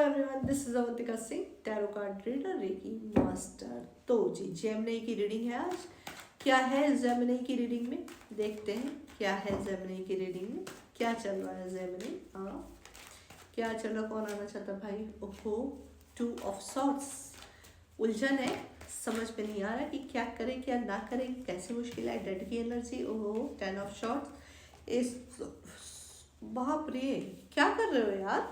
everyone, this is Avantika Singh, tarot card reader, reiki master. तो जी Gemini की reading है आज। क्या है जेमिनी की रीडिंग में, देखते हैं क्या है जेमिनी की रीडिंग में, क्या चल रहा है जेमिनी। हाँ, क्या चल रहा, कौन आना चाहता भाई? ओहो, 2 ऑफ सॉर्ड्स। उलझन है, समझ में नहीं आ रहा कि क्या करें क्या ना करें, कैसे मुश्किल है। डेड की एनर्जी, ओहो 10 ऑफ सॉर्ड्स। इस बाप रे, क्या कर रहे हो यार?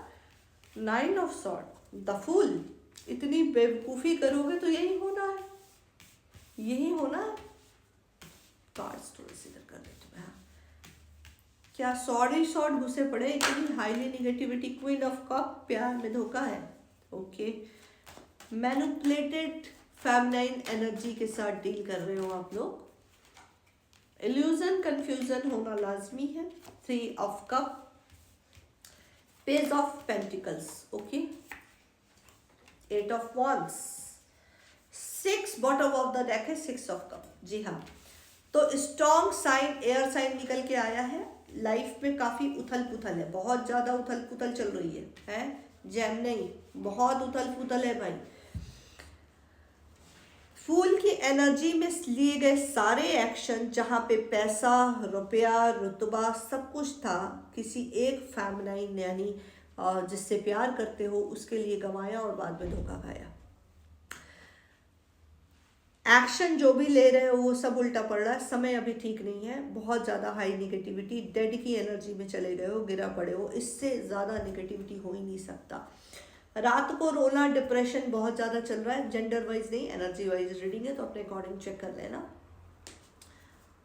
9 ऑफ सॉर्ड, द फूल। इतनी बेवकूफ़ी करोगे तो यही होना है, यही होना है। कार्ड्स थोड़े से इधर कर देते हैं। क्या सॉर्ड ही सॉर्ड घुसे पड़े, इतनी highly negativity. Queen of cup, प्यार में धोखा है। ओके, मैनिपुलेटेड फेमिनाइन एनर्जी के साथ डील कर रहे हो आप लोग। इल्यूजन कंफ्यूजन होना लाजमी है। 3 of cup, page of pentacles, okay, 8 of wands, 6 bottom of the deck है, 6 ऑफ कप। जी हाँ, तो स्ट्रॉन्ग साइन, एयर साइन निकल के आया है। लाइफ में काफी उथल पुथल है, बहुत ज्यादा उथल पुथल चल रही है जेमिनी, बहुत उथल पुथल है भाई। फूल की एनर्जी में लिए गए सारे एक्शन, जहाँ पे पैसा, रुपया, रुतबा सब कुछ था, किसी एक फेमिनाइन यानी जिससे प्यार करते हो उसके लिए गंवाया और बाद में धोखा खाया। एक्शन जो भी ले रहे हो वो सब उल्टा पड़ रहा है। समय अभी ठीक नहीं है, बहुत ज़्यादा हाई निगेटिविटी, डेड की एनर्जी में चले गए हो, गिरा पड़े हो। इससे ज़्यादा निगेटिविटी हो ही नहीं सकता। रात को रोना, डिप्रेशन बहुत ज़्यादा चल रहा है। जेंडर वाइज नहीं, एनर्जी वाइज रीडिंग है, तो अपने अकॉर्डिंग चेक कर लेना।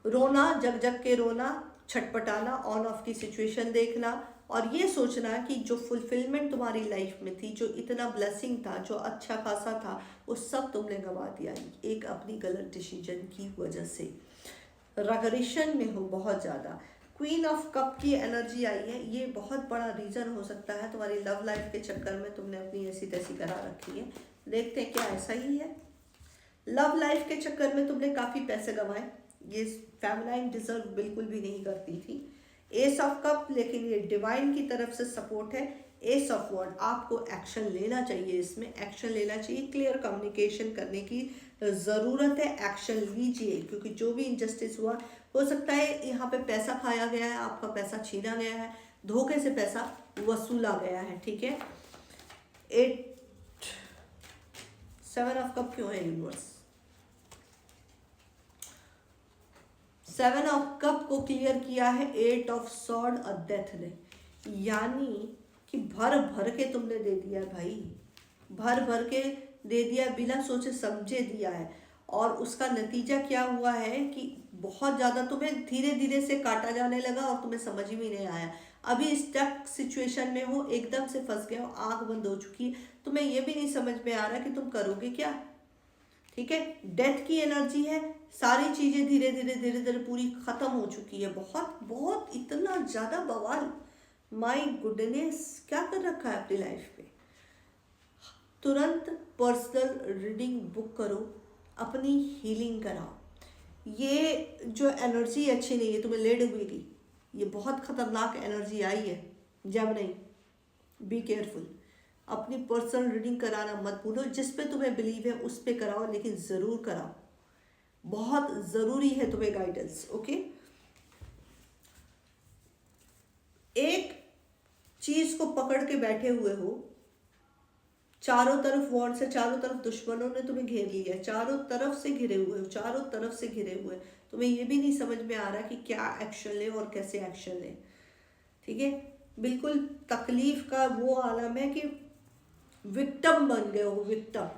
रोना, जग जग के रोना, छटपटाना, ऑन ऑफ की सिचुएशन देखना और ये सोचना कि जो फुलफिलमेंट तुम्हारी लाइफ में थी, जो इतना ब्लेसिंग था, जो अच्छा खासा था, वो सब तुमने गंवा दिया एक अपनी गलत डिसीजन की वजह से। रगरेशन में हो बहुत ज़्यादा। क्वीन ऑफ कप की एनर्जी आई है, ये बहुत बड़ा रीज़न हो सकता है तुम्हारी लव लाइफ के चक्कर में तुमने अपनी ऐसी तैसी करा रखी है। देखते हैं क्या ऐसा ही है। लव लाइफ के चक्कर में तुमने काफ़ी पैसे गंवाए, ये फेमिनाइन डिजर्व बिल्कुल भी नहीं करती थी। एस ऑफ कप, लेकिन ये डिवाइन की तरफ से सपोर्ट है। एस ऑफ वॉन्ड, आपको एक्शन लेना चाहिए, इसमें एक्शन लेना चाहिए, क्लियर कम्युनिकेशन करने की ज़रूरत है। एक्शन लीजिए, क्योंकि जो भी इनजस्टिस हुआ, हो सकता है यहाँ पे पैसा खाया गया है, आपका पैसा छीना गया है, धोखे से पैसा वसूला गया है, ठीक है। 7 ऑफ कप क्यों है यूनिवर्स? 7 ऑफ कप को क्लियर किया है 8 ऑफ सॉर्ड और डेथ ने, यानी कि भर भर के तुमने दे दिया भाई, भर भर के दे दिया, बिना सोचे समझे दिया है। और उसका नतीजा क्या हुआ है कि बहुत ज़्यादा तुम्हें धीरे धीरे से काटा जाने लगा और तुम्हें समझ ही नहीं आया। अभी स्टक सिचुएशन में हो, एकदम से फंस गए हो, आंख बंद हो चुकी है, तुम्हें ये भी नहीं समझ में आ रहा कि तुम करोगे क्या, ठीक है। डेथ की एनर्जी है, सारी चीज़ें धीरे धीरे धीरे धीरे पूरी ख़त्म हो चुकी है। बहुत बहुत इतना ज़्यादा बवाल, माय गुडनेस, क्या कर रखा है अपनी लाइफ पे। तुरंत पर्सनल रीडिंग बुक करो, अपनी हीलिंग कराओ। ये जो एनर्जी अच्छी नहीं है, तुम्हें लेड हुई की, ये बहुत खतरनाक एनर्जी आई है जेमिनी, बी केयरफुल। अपनी पर्सनल रीडिंग कराना मत भूलो, जिस पे तुम्हें बिलीव है उस पे कराओ, लेकिन ज़रूर कराओ, बहुत ज़रूरी है तुम्हें गाइडेंस, ओके। एक चीज़ को पकड़ के बैठे हुए हो, चारों तरफ वॉर से, चारों तरफ दुश्मनों ने तुम्हें घेर लिया है, चारों तरफ से घिरे हुए हो, चारों तरफ से घिरे हुए, तुम्हें ये भी नहीं समझ में आ रहा कि क्या एक्शन ले और कैसे एक्शन ले, ठीक है। बिल्कुल तकलीफ का वो आलम है कि विक्टिम बन गए हो, विक्टिम,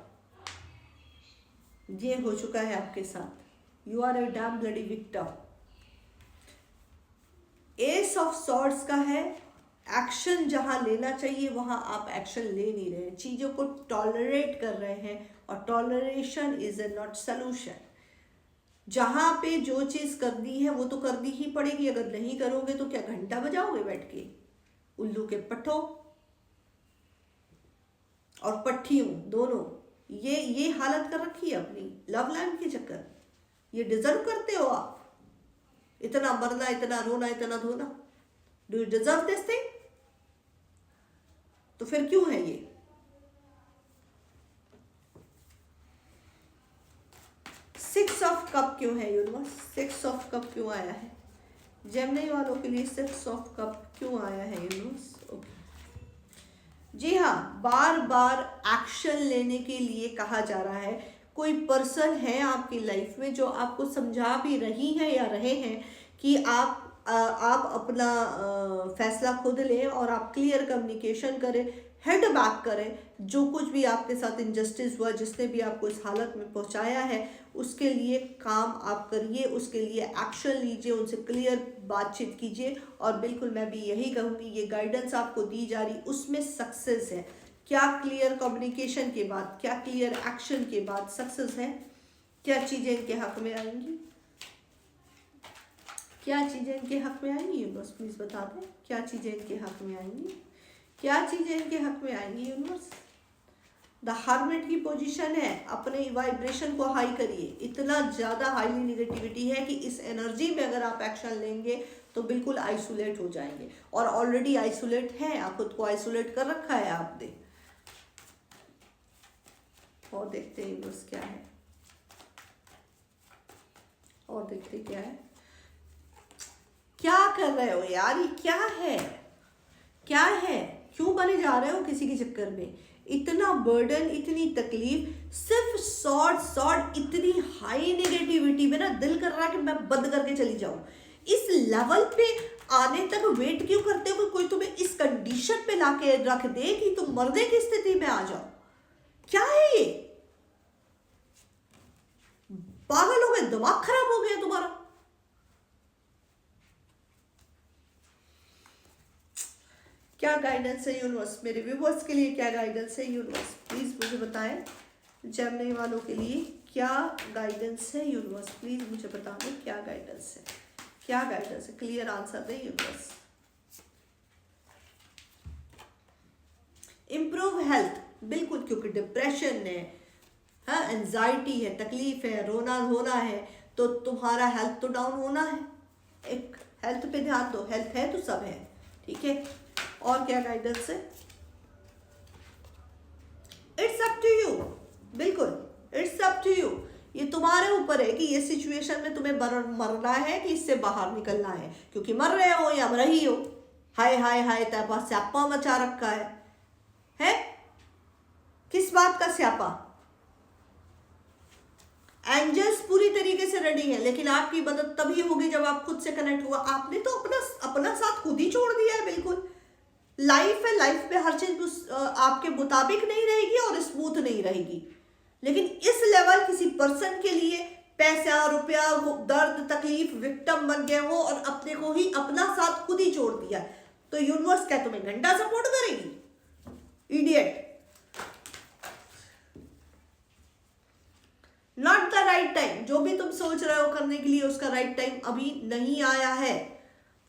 ये हो चुका है आपके साथ। You are a damn bloody victim. Ace of swords का है, एक्शन जहां लेना चाहिए वहां आप एक्शन ले नहीं रहे, चीजों को टॉलरेट कर रहे हैं, और toleration is a not solution. जहां पे जो चीज करनी है वो तो करनी ही पड़ेगी, अगर नहीं करोगे तो क्या घंटा बजाओगे बैठ के? उल्लू के पट्टों और पट्टियों दोनों, ये हालत कर रखी है अपनी लव लाइफ के चक्कर। ये डिजर्व करते हो आप, इतना मरना, इतना रोना, इतना धोना? Do you deserve this thing? तो फिर क्यों है ये? कप क्यों है यूनिवर्स? 6 ऑफ कप क्यों आया है? जेमिनी वालों के लिए 6 ऑफ कप क्यों आया है यूनिवर्स? ओके, जी हाँ, बार बार एक्शन लेने के लिए कहा जा रहा है। कोई पर्सन है आपकी लाइफ में जो आपको समझा भी रही है या रहे हैं कि आप अपना फैसला खुद लें और आप क्लियर कम्युनिकेशन करें, हेड बैक करें। जो कुछ भी आपके साथ इनजस्टिस हुआ, जिसने भी आपको इस हालत में पहुंचाया है, उसके लिए काम आप करिए, उसके लिए एक्शन लीजिए, उनसे क्लियर बातचीत कीजिए। और बिल्कुल मैं भी यही कहूँगी, ये गाइडेंस आपको दी जा रही, उसमें सक्सेस है। क्या क्लियर कम्युनिकेशन के बाद, क्या क्लियर एक्शन के बाद सक्सेस है? क्या चीज़ें इनके हक में आएंगी? क्या चीज़ें इनके हक में आएंगी यूनिवर्स? प्लीज़ बता दें, क्या चीज़ें इनके हक में आएंगी? क्या चीज़ें इनके हक में आएंगी यूनिवर्स? द हर्मिट की पोजीशन है, अपने वाइब्रेशन को हाई करिए। इतना ज़्यादा हाईली निगेटिविटी है कि इस एनर्जी में अगर आप एक्शन लेंगे तो बिल्कुल आइसोलेट हो जाएंगे, और ऑलरेडी आइसोलेट हैं आप, खुद को आइसोलेट कर रखा है आपने। और देखते हैं यूनिवर्स क्या है, और देखते क्या है। क्या कर रहे हो यार, ये क्या है? क्या है? क्यों बने जा रहे हो किसी के चक्कर में? इतना बर्डन, इतनी तकलीफ, सिर्फ सॉर्ट इतनी हाई नेगेटिविटी में ना दिल कर रहा है कि मैं बंद करके चली जाऊं। इस लेवल पे आने तक वेट क्यों करते हो? कोई तुम्हें इस कंडीशन पे लाके रख दे कि तुम मरने की स्थिति में आ जाओ। क्या है ये? पागल हो गए? दिमाग खराब हो गया तुम्हारा? क्या गाइडेंस है यूनिवर्स मेरे व्यूवर्स के लिए? क्या गाइडेंस है यूनिवर्स? प्लीज मुझे बताएं। जेमिनी वालों के लिए क्या गाइडेंस है यूनिवर्स? प्लीज मुझे बता दें क्या गाइडेंस है, क्या गाइडेंस है? क्लियर आंसर दें यूनिवर्स। इम्प्रूव हेल्थ, बिल्कुल, क्योंकि डिप्रेशन है, हाँ, एंजाइटी है, तकलीफ है, रोना होना है, तो तुम्हारा हेल्थ तो डाउन होना है। एक हेल्थ पे ध्यान दो, हेल्थ है तो सब है, ठीक है। और क्या गाइडेंस है? इट्स अप टू यू, बिल्कुल इट्स अप टू यू। ये तुम्हारे ऊपर है कि ये सिचुएशन में तुम्हें मरना है कि इससे बाहर निकलना है, क्योंकि मर रहे हो या मर रही हो। हाय हाय हाय, तैपा स्यापा मचा रखा है? किस बात का स्यापा? एंजल्स पूरी तरीके से रेडी है, लेकिन आपकी मदद तभी होगी जब आप खुद से कनेक्ट हुआ। आपने तो अपना साथ खुद ही छोड़ दिया है। बिल्कुल लाइफ है, लाइफ में हर चीज आपके मुताबिक नहीं रहेगी और स्मूथ नहीं रहेगी, लेकिन इस लेवल किसी पर्सन के लिए पैसा रुपया, दर्द तकलीफ, विक्टिम बन गए हो और अपने को ही, अपना साथ खुद ही छोड़ दिया, तो यूनिवर्स क्या तुम्हें घंटा सपोर्ट करेगी? Idiot. Not the right time. जो भी तुम सोच रहे हो करने के लिए, उसका राइट टाइम अभी नहीं आया है।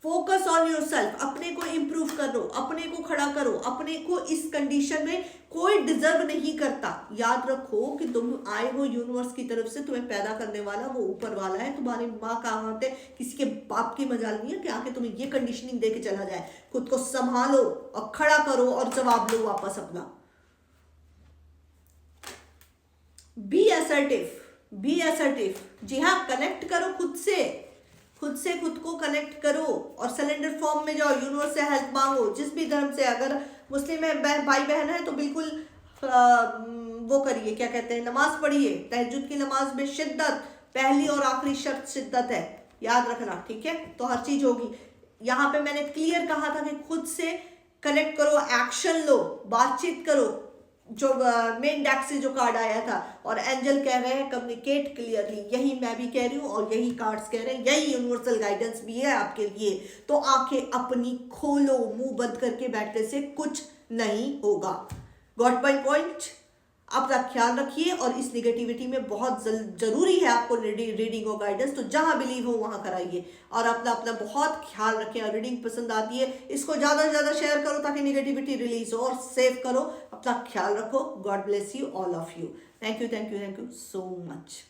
फोकस ऑन योरसेल्फ, अपने को इंप्रूव करो, अपने को खड़ा करो। अपने को इस कंडीशन में कोई डिजर्व नहीं करता। याद रखो कि तुम आए हो यूनिवर्स की तरफ से, तुम्हें पैदा करने वाला वो ऊपर वाला है। तुम्हारी माँ कहाँ है? किसी के बाप की मजाल नहीं है कि आके तुम्हें ये कंडीशनिंग दे के चला जाए। खुद को संभालो और खड़ा करो और जवाब लो वापस अपना। Be assertive, be assertive. जी हाँ, कनेक्ट करो खुद से खुद को कनेक्ट करो और सरेंडर फॉर्म में जाओ। यूनिवर्स से हेल्प मांगो, जिस भी धर्म से। अगर मुस्लिम है, भाई बहन है, तो बिल्कुल वो करिए, क्या कहते हैं, नमाज पढ़िए। तहज्जुद की नमाज में शिद्दत, पहली और आखिरी शर्त शिद्दत है, याद रखना, ठीक है। तो हर चीज होगी। यहाँ पे मैंने क्लियर कहा था कि खुद से कनेक्ट करो, एक्शन लो, बातचीत करो। जो मेन डेक से जो कार्ड आया था, और एंजल कह रहे हैं कम्युनिकेट क्लियरली। यही मैं भी कह रही हूँ और यही कार्ड्स कह रहे हैं, यही यूनिवर्सल गाइडेंस भी है आपके लिए। तो आंखें अपनी खोलो, मुंह बंद करके बैठने से कुछ नहीं होगा। Got my point? अपना ख्याल रखिए, और इस निगेटिविटी में बहुत जरूरी है आपको रीडिंग और गाइडेंस, तो जहां बिलीव हो वहां कराइए और अपना बहुत ख्याल रखें। और रीडिंग पसंद आती है, इसको ज्यादा से ज्यादा शेयर करो ताकि निगेटिविटी रिलीज हो, और सेव करो। अपना ख्याल रखो। God bless you, all of you. Thank you so much.